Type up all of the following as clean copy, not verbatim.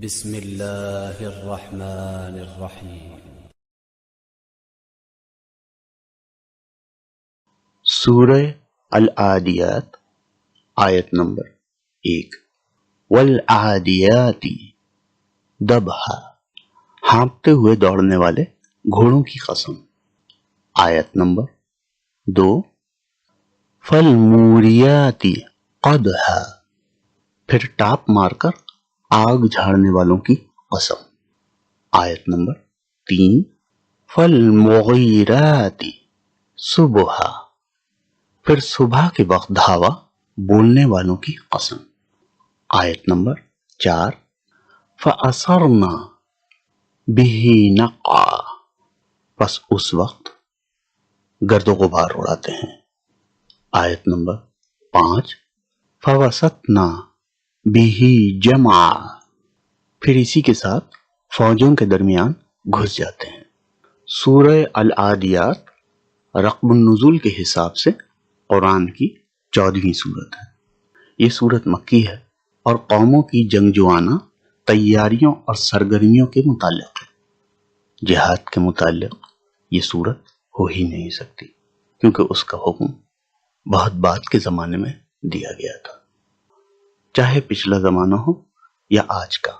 بسم اللہ الرحمن الرحیم۔ سورہ العادیات آیت نمبر 1۔ والعادیات دبحا، ہانپتے ہوئے دوڑنے والے گھوڑوں کی قسم۔ آیت نمبر 2۔ فالموریات قدحا، پھر ٹاپ مار کر آگ جھاڑنے والوں کی قسم۔ آیت نمبر 3۔ فالمغیرات صبحا، پھر صبح کے وقت دھاوا بولنے والوں کی قسم۔ آیت نمبر 4۔ فَأَثَرْنَ بِهِ نَقْعًا، پس اس وقت گرد و غبار اڑاتے ہیں۔ آیت نمبر 5۔ فَوَسَطْنَا بِهِ جَمْعًا، پھر اسی کے ساتھ فوجوں کے درمیان گھس جاتے ہیں۔ سورہ العادیات رقم النزول کے حساب سے قرآن کی 14ویں سورت ہے۔ یہ سورت مکی ہے اور قوموں کی جنگجوانہ تیاریوں اور سرگرمیوں کے متعلق ہے۔ جہاد کے متعلق یہ سورت ہو ہی نہیں سکتی، کیونکہ اس کا حکم بہت بعد کے زمانے میں دیا گیا تھا، چاہے پچھلا زمانہ ہو یا آج کا۔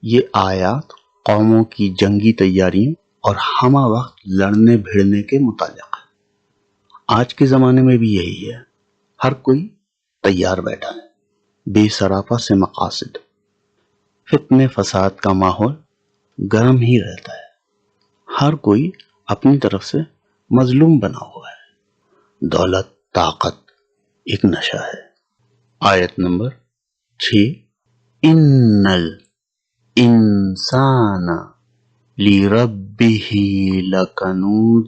یہ آیات قوموں کی جنگی تیاریوں اور ہمہ وقت لڑنے بھیڑنے کے متعلق ہے۔ آج کے زمانے میں بھی یہی ہے، ہر کوئی تیار بیٹھا ہے، بے سراپا سے مقاصد، فتنے فساد کا ماحول گرم ہی رہتا ہے، ہر کوئی اپنی طرف سے مظلوم بنا ہوا ہے۔ دولت طاقت ایک نشہ ہے۔ آیت نمبر 6۔ ان الانسان لربہ لکنود،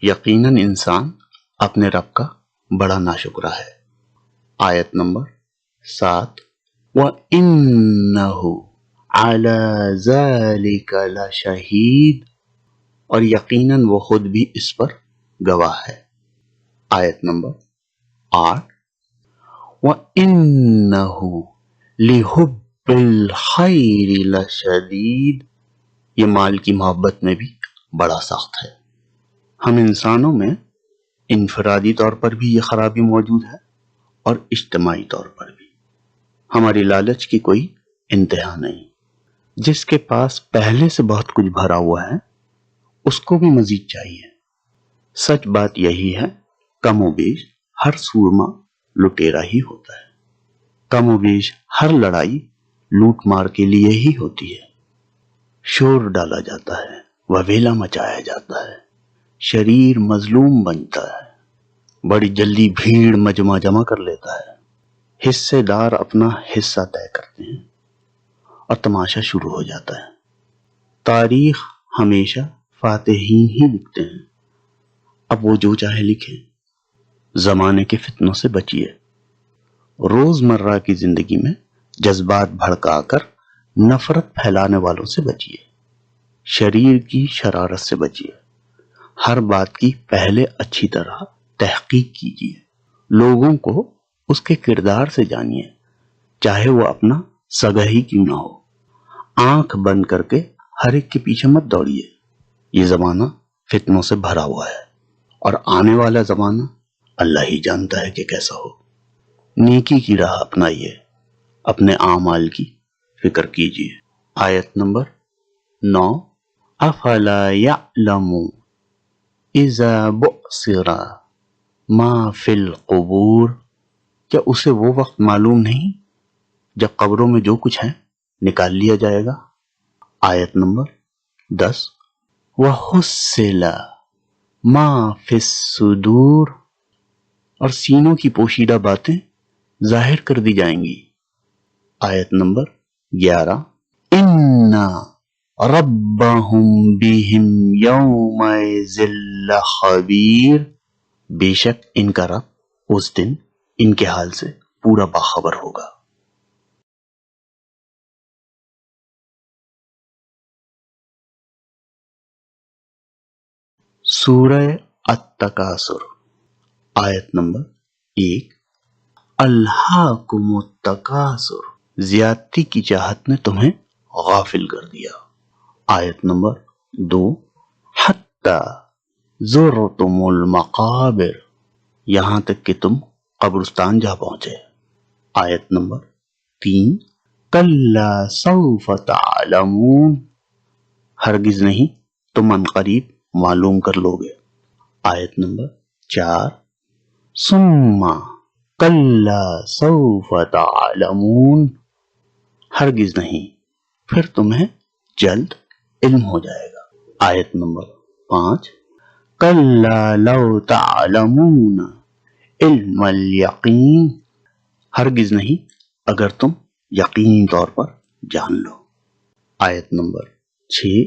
یقیناً انسان اپنے رب کا بڑا ناشکرا ہے۔ آیت نمبر 7۔ وَإِنَّهُ عَلَى ذَلِكَ لَشَهِيدٌ، اور یقیناً وہ خود بھی اس پر گواہ ہے۔ آیت نمبر 8۔ وَإِنَّهُ لِحُبِّ الْخَيْرِ لَشَدِيدٌ، یہ مال کی محبت میں بھی بڑا سخت ہے۔ ہم انسانوں میں انفرادی طور پر بھی یہ خرابی موجود ہے اور اجتماعی طور پر بھی۔ ہماری لالچ کی کوئی انتہا نہیں۔ جس کے پاس پہلے سے بہت کچھ بھرا ہوا ہے اس کو بھی مزید چاہیے۔ سچ بات یہی ہے، کم و بیش ہر سورما لٹیرا ہی ہوتا ہے، کم و بیش ہر لڑائی لوٹ مار کے لیے ہی ہوتی ہے۔ شور ڈالا جاتا ہے، وویلا مچایا جاتا ہے، شریر مظلوم بنتا ہے، بڑی جلدی بھیڑ مجمع جمع کر لیتا ہے، حصے دار اپنا حصہ طے کرتے ہیں اور تماشا شروع ہو جاتا ہے۔ تاریخ ہمیشہ فاتحین ہی لکھتے ہیں، اب وہ جو چاہے لکھیں۔ زمانے کے فتنوں سے بچیے، روز مرہ کی زندگی میں جذبات بھڑکا کر نفرت پھیلانے والوں سے بچیے، شریر کی شرارت سے بچیے، ہر بات کی پہلے اچھی طرح تحقیق کیجیے، لوگوں کو اس کے کردار سے جانیے، چاہے وہ اپنا سگا ہی کیوں نہ ہو۔ آنکھ بند کر کے ہر ایک کے پیچھے مت دوڑیے، یہ زمانہ فتنوں سے بھرا ہوا ہے اور آنے والا زمانہ اللہ ہی جانتا ہے کہ کیسا ہو۔ نیکی کی راہ اپنائیے، اپنے اعمال کی فکر کیجیے۔ آیت نمبر 9۔ افلا یعلم اذا بعثر ما فی القبور، کیا اسے وہ وقت معلوم نہیں جب قبروں میں جو کچھ ہے نکال لیا جائے گا۔ آیت نمبر 10۔ وحصل ما فی الصدور، اور سینوں کی پوشیدہ باتیں ظاہر کر دی جائیں گی۔ آیت نمبر 11۔ ان ربهم بهم یومئذ لخبیر، بے شک ان کا رب اس دن ان کے حال سے پورا باخبر ہوگا۔ سورہ التکاثر آیت نمبر 1۔ الہاکم التکاثر زیادتی کی چاہت نے تمہیں غافل کر دیا۔ آیت نمبر 2، حتی زرتم المقابر، یہاں تک کہ تم قبرستان جا پہنچے۔ آیت نمبر 3، کلا سوف تعلمون، ہرگز نہیں، تم عنقریب معلوم کر لو گے۔ آیت نمبر 4، ثم کلا سوف تعلمون، ہرگز نہیں، پھر تمہیں جلد علم ہو جائے گا۔ آیت نمبر 5، کلا لو تعلمون علم الیقین، ہرگز نہیں اگر تم یقینی طور پر جان لو۔ آیت نمبر 6،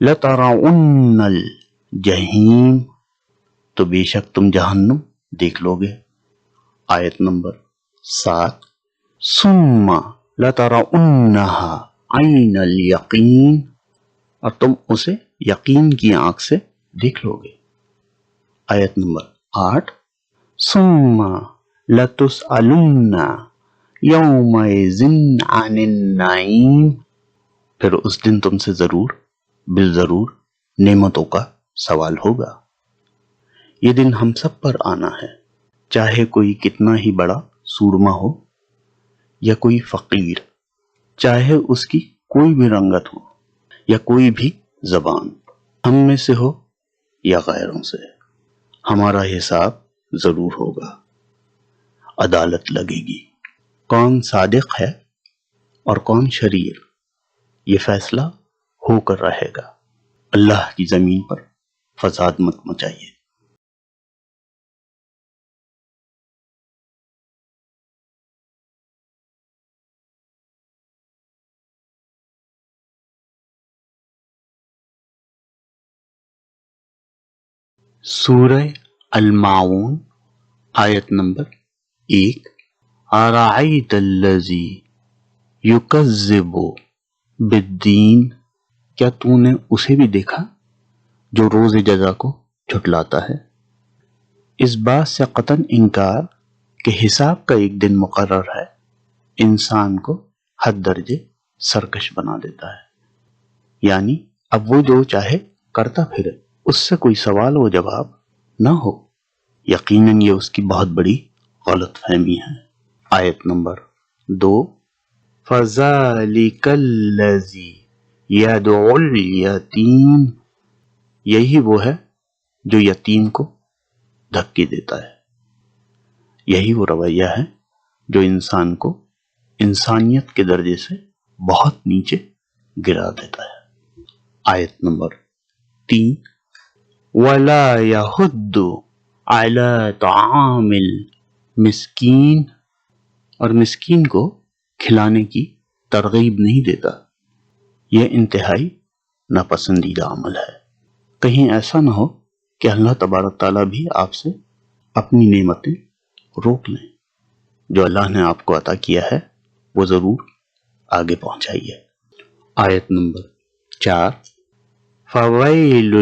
لترون الجحیم، تو بے شک تم جہنم دیکھ لو گے۔ آیت نمبر 7، ثم لترونہا عین الیقین، اور تم اسے یقین کی آنکھ سے دیکھ لو گے۔ آیت نمبر 8، ثم لتسألن یومئذ عن النعیم، پھر اس دن تم سے ضرور بالضرور نعمتوں کا سوال ہوگا۔ یہ دن ہم سب پر آنا ہے، چاہے کوئی کتنا ہی بڑا سورما ہو یا کوئی فقیر، چاہے اس کی کوئی بھی رنگت ہو یا کوئی بھی زبان، ہم میں سے ہو یا غیروں سے، ہمارا حساب ضرور ہوگا، عدالت لگے گی، کون صادق ہے اور کون شریر، یہ فیصلہ ہو کر رہے گا۔ اللہ کی زمین پر فساد مت مچائیے۔ سورہ الماعون، آیت نمبر 1، ارأیت الذی یکذب بالدین، کیا تو نے اسے بھی دیکھا جو روز جزا کو جھٹلاتا ہے؟ اس بات سے قطعاً انکار کہ حساب کا ایک دن مقرر ہے انسان کو حد درجے سرکش بنا دیتا ہے، یعنی اب وہ جو چاہے کرتا پھرے، اس سے کوئی سوال و جواب نہ ہو۔ یقیناً یہ اس کی بہت بڑی غلط فہمی ہے۔ آیت نمبر 2، فَذَلِكَ الَّذِي يَدْعُ الْيَتِيمَ، یہی وہ ہے جو یتیم کو دھکے دیتا ہے، یہی وہ رویہ ہے جو انسان کو انسانیت کے درجے سے بہت نیچے گرا دیتا ہے۔ آیت نمبر 3، وَلَا يَحُضُّ عَلَى طَعَامِ الْمِسْكِينِ، اور مسکین کو کھلانے کی ترغیب نہیں دیتا، یہ انتہائی ناپسندیدہ عمل ہے۔ کہیں ایسا نہ ہو کہ اللہ تبارک تعالیٰ بھی آپ سے اپنی نعمتیں روک لیں، جو اللہ نے آپ کو عطا کیا ہے وہ ضرور آگے پہنچائیے۔ آیت نمبر 4، فَوَيْلٌ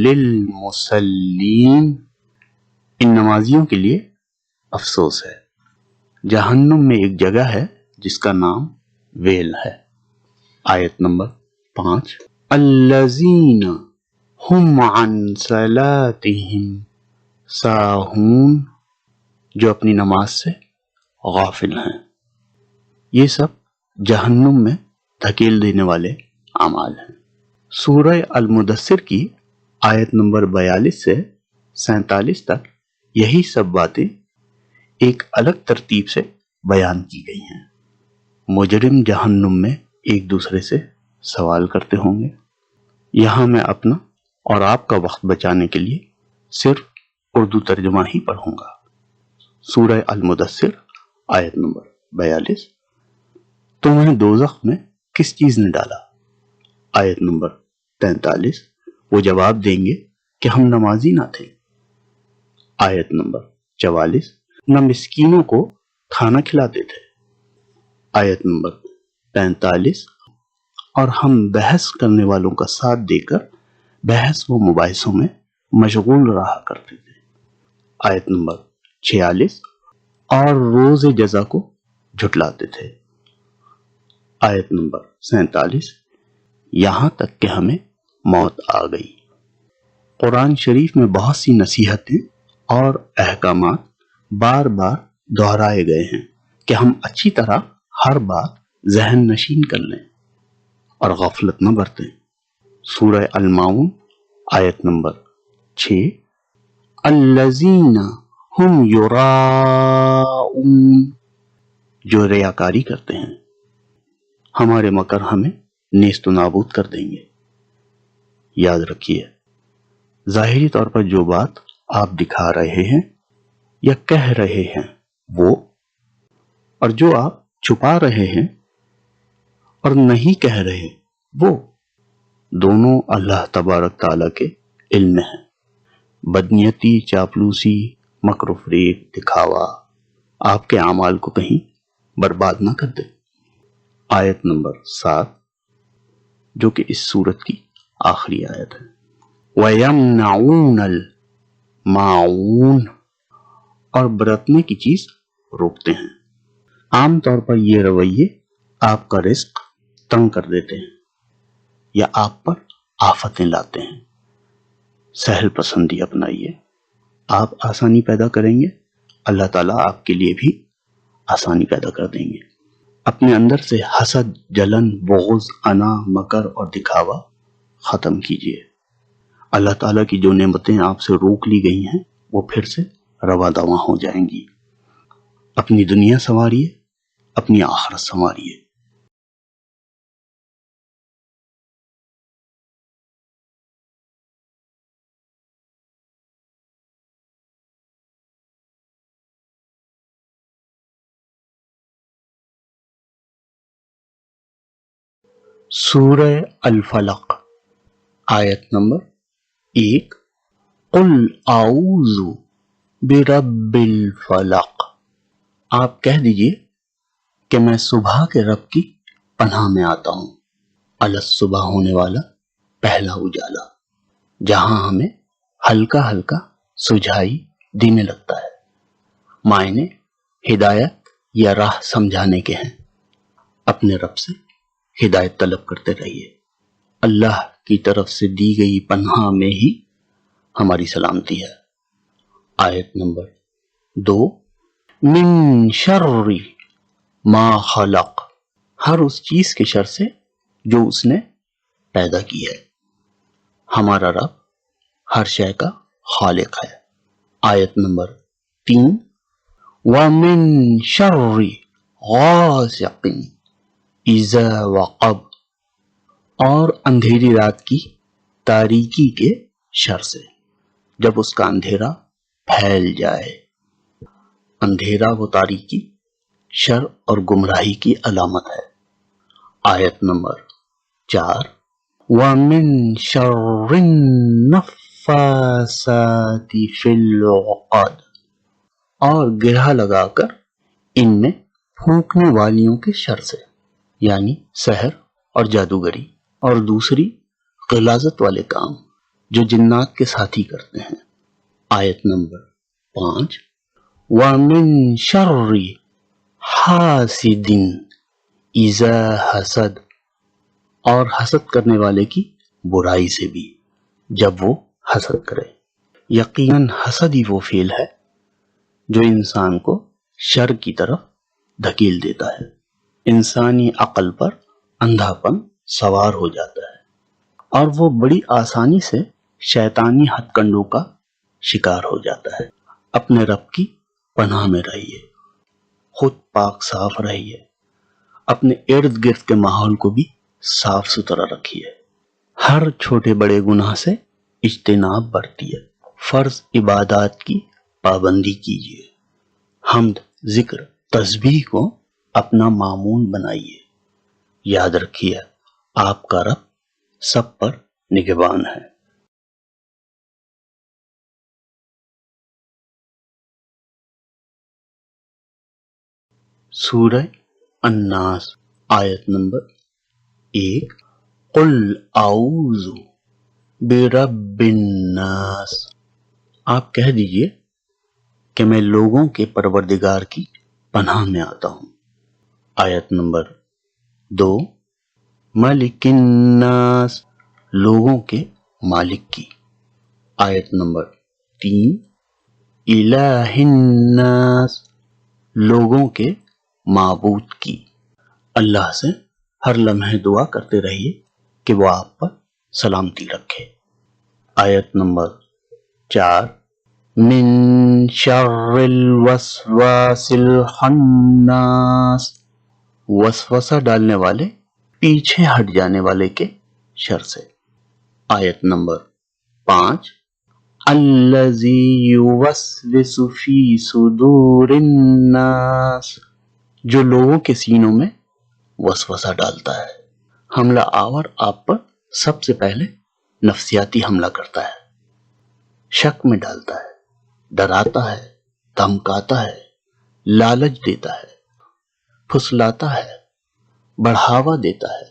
لِّلْمُصَلِّينَ، ان نمازیوں کے لیے افسوس ہے۔ جہنم میں ایک جگہ ہے جس کا نام ویل ہے۔ آیت نمبر 5، الَّذِينَ هُمْ عَنْ صَلَاتِهِمْ سَاهُونَ، جو اپنی نماز سے غافل ہیں۔ یہ سب جہنم میں دھکیل دینے والے اعمال ہیں۔ سورہ المدثر کی آیت نمبر 42 سے 47 تک یہی سب باتیں ایک الگ ترتیب سے بیان کی گئی ہیں۔ مجرم جہنم میں ایک دوسرے سے سوال کرتے ہوں گے۔ یہاں میں اپنا اور آپ کا وقت بچانے کے لیے صرف اردو ترجمہ ہی پڑھوں گا۔ سورہ المدثر آیت نمبر 42، تمہیں دوزخ میں کس چیز نے ڈالا؟ آیت نمبر 43، وہ جواب دیں گے کہ ہم نمازی نہ تھے۔ آیت نمبر 44، نہ مسکینوں کو کھانا کھلاتے تھے۔ آیت نمبر 45، اور ہم بحث کرنے والوں کا ساتھ دے کر بحث و مباحثوں میں مشغول رہا کرتے تھے۔ آیت نمبر 46، اور روز جزا کو جھٹلاتے تھے۔ آیت نمبر 47، یہاں تک کہ ہمیں موت آ گئی۔ قرآن شریف میں بہت سی نصیحتیں اور احکامات بار بار دہرائے گئے ہیں کہ ہم اچھی طرح ہر بات ذہن نشین کر لیں اور غفلت نہ برتیں۔ سورہ الماؤن آیت نمبر 6، الذین ہم یراؤون، جو ریاکاری کرتے ہیں، ہمارے مکر ہمیں نیست و نابود کر دیں گے۔ یاد رکھیے، ظاہری طور پر جو بات آپ دکھا رہے ہیں یا کہہ رہے ہیں وہ، اور جو آپ چھپا رہے ہیں اور نہیں کہہ رہے وہ، دونوں اللہ تبارک تعالیٰ کے علم میں ہیں۔ بدنیتی، چاپلوسی، مکر و فریب، دکھاوا آپ کے اعمال کو کہیں برباد نہ کر دے۔ آیت نمبر 7، جو کہ اس سورت کی آخری آیت ہے، وَيَمْنَعُونَ الْمَاعُونَ، اور برتنے کی چیز روکتے ہیں۔ عام طور پر یہ رویے آپ کا رزق تنگ کر دیتے ہیں یا آپ پر آفتیں لاتے ہیں۔ سہل پسندی اپنائیے، آپ آسانی پیدا کریں گے، اللہ تعالیٰ آپ کے لیے بھی آسانی پیدا کر دیں گے۔ اپنے اندر سے حسد، جلن، بغض، انا، مکر اور دکھاوا ختم کیجیے۔ اللہ تعالیٰ کی جو نعمتیں آپ سے روک لی گئی ہیں وہ پھر سے رواں دواں ہو جائیں گی۔ اپنی دنیا سنواریے، اپنی آخرت سنواریے۔ سورہ الفلق آیت نمبر 1، قل اعوذ برب الفلق، آپ کہہ دیجئے کہ میں صبح کے رب کی پناہ میں آتا ہوں۔ الصبح ہونے والا پہلا اجالا، جہاں ہمیں ہلکا ہلکا سجھائی دینے لگتا ہے۔ معنی ہدایت یا راہ سمجھانے کے ہیں۔ اپنے رب سے ہدایت طلب کرتے رہیے۔ اللہ کی طرف سے دی گئی پناہ میں ہی ہماری سلامتی ہے۔ آیت نمبر 2، من شر ما خلق، ہر اس چیز کے شر سے جو اس نے پیدا کی ہے۔ ہمارا رب ہر شے کا خالق ہے۔ آیت نمبر 3، وَمِن شَرِّ غَاسِقٍ اِذَا وَقَبَ، اور اندھیری رات کی تاریکی کے شر سے، جب اس کا اندھیرا پھیل جائے۔ اندھیرا و تاریکی شر اور گمراہی کی علامت ہے۔ آیت نمبر 4، وَمِن شَرِّ النَّفَّاثَاتِ فِی الْعُقَدِ، اور گرہ لگا کر ان میں پھونکنے والیوں کے شر سے، یعنی سحر اور جادوگری اور دوسری غلاظت والے کام جو جنات کے ساتھی کرتے ہیں۔ آیت نمبر 5، وَمِن شَرِّ حَاسِدٍ اِذَا حَسَدَ، اور حسد کرنے والے کی برائی سے بھی جب وہ حسد کرے۔ یقیناً حسد ہی وہ فعل ہے جو انسان کو شر کی طرف دھکیل دیتا ہے۔ انسانی عقل پر اندھا پن سوار ہو جاتا ہے اور وہ بڑی آسانی سے شیطانی ہتھ کنڈوں کا شکار ہو جاتا ہے۔ اپنے رب کی پناہ میں رہیے، خود پاک صاف رہیے، اپنے ارد گرد کے ماحول کو بھی صاف ستھرا رکھیے۔ ہر چھوٹے بڑے گناہ سے اجتناب برتیے۔ فرض عبادات کی پابندی کیجیے۔ حمد، ذکر، تسبیح کو اپنا معمول بنائیے۔ یاد رکھیے، آپ کا رب سب پر نگہبان ہے۔ سورہ الناس آیت نمبر 1، قل اعوذ برب الناس، آپ کہہ دیجئے کہ میں لوگوں کے پروردگار کی پناہ میں آتا ہوں۔ آیت نمبر 2 ملک الناس لوگوں کے مالک کی. آیت نمبر 3 الہ الناس لوگوں کے معبود کی. اللہ سے ہر لمحے دعا کرتے رہیے کہ وہ آپ پر سلامتی رکھے. آیت نمبر 4 من شر الوسواس الخناس وسوسہ ڈالنے والے پیچھے ہٹ جانے والے کے شر سے. آیت نمبر 5 الذی یوسوس فی صدور الناس جو لوگوں کے سینوں میں وسوسہ ڈالتا ہے. حملہ آور آپ پر سب سے پہلے نفسیاتی حملہ کرتا ہے، شک میں ڈالتا ہے، ڈراتا ہے، دھمکاتا ہے، لالچ دیتا ہے، پھسلاتا ہے، بڑھاوا دیتا ہے،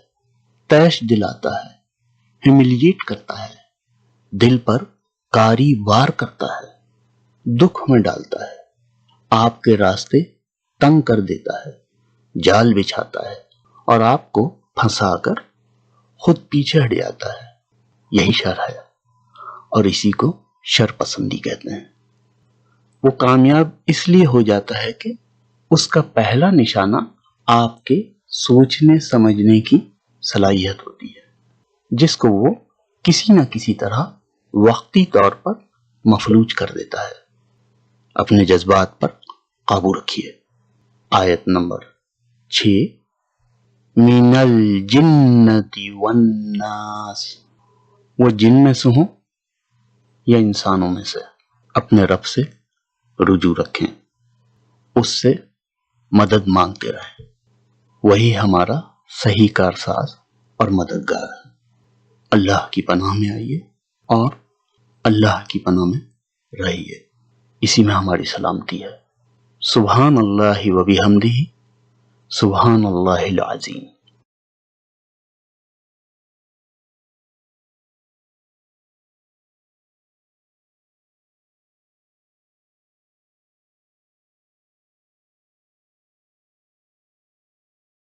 تیش دلاتا ہے، ہیملیٹ کرتا ہے، دل پر کاری وار کرتا ہے، دکھ میں ڈالتا ہے، آپ کے راستے تنگ کر دیتا ہے، جال بچھاتا ہے اور آپ کو پھنسا کر خود پیچھے ہٹ جاتا ہے. یہی شر ہے اور اسی کو شر پسندی کہتے ہیں. وہ کامیاب اس لیے ہو جاتا ہے کہ اس کا پہلا نشانہ آپ کے سوچنے سمجھنے کی صلاحیت ہوتی ہے، جس کو وہ کسی نہ کسی طرح وقتی طور پر مفلوج کر دیتا ہے. اپنے جذبات پر قابو رکھیے. آیت نمبر 6 من الجنت والناس وہ جن میں سے ہوں یا انسانوں میں سے اپنے رب سے رجوع رکھیں، اس سے مدد مانگتے رہیں. وہی ہمارا صحیح کارساز اور مددگار ہے. اللہ کی پناہ میں آئیے اور اللہ کی پناہ میں رہیے. اسی میں ہماری سلامتی ہے. سبحان اللہ و بحمدہ سبحان اللہ العظیم.